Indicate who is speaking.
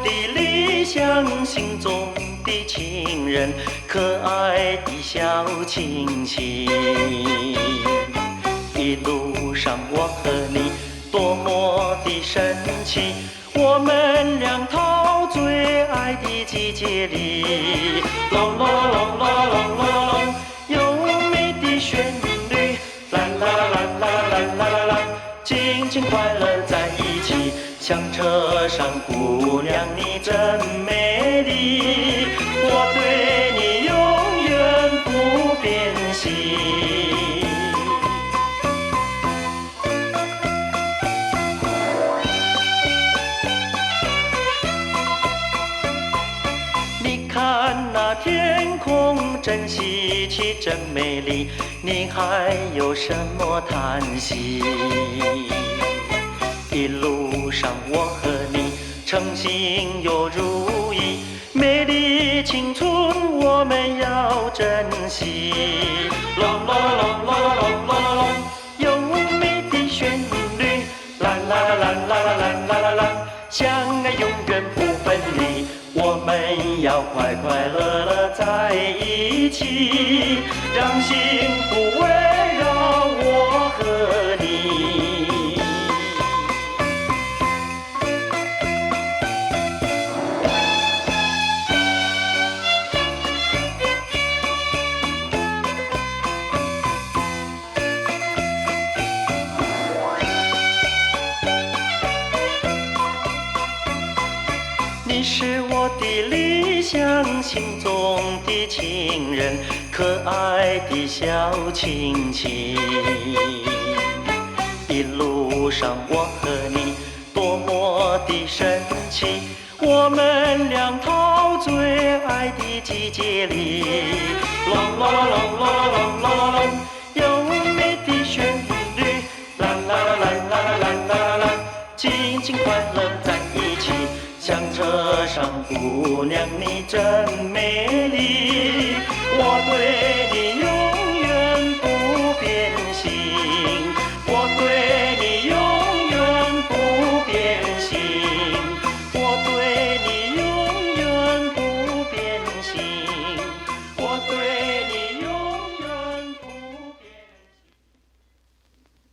Speaker 1: 的理想，心中的情人，可爱的小亲戚。一路上我和你多么的神奇，我们两头最爱的季节里，隆隆隆隆隆隆，优美的旋律，啦啦啦啦啦啦啦啦，尽情快乐在一起。香车上姑娘你真美丽，我对你永远不变心。你看那天空真稀奇真美丽，你还有什么叹息？一路上我和你称心又如意，美丽青春我们要珍惜。隆隆隆隆隆隆隆，优美的旋律，啦啦啦啦啦啦啦啦啦，相爱永远不分离，我们要快快乐乐在一起，让幸福围绕我和你。你是我的理想，心中的情人，可爱的小亲戚。一路上我和你多么的神奇，我们两头最爱的季节里，隆隆隆隆隆隆隆，优美的旋律，啦啦啦啦啦啦啦，尽情快乐在一起。香车上姑娘你真美丽。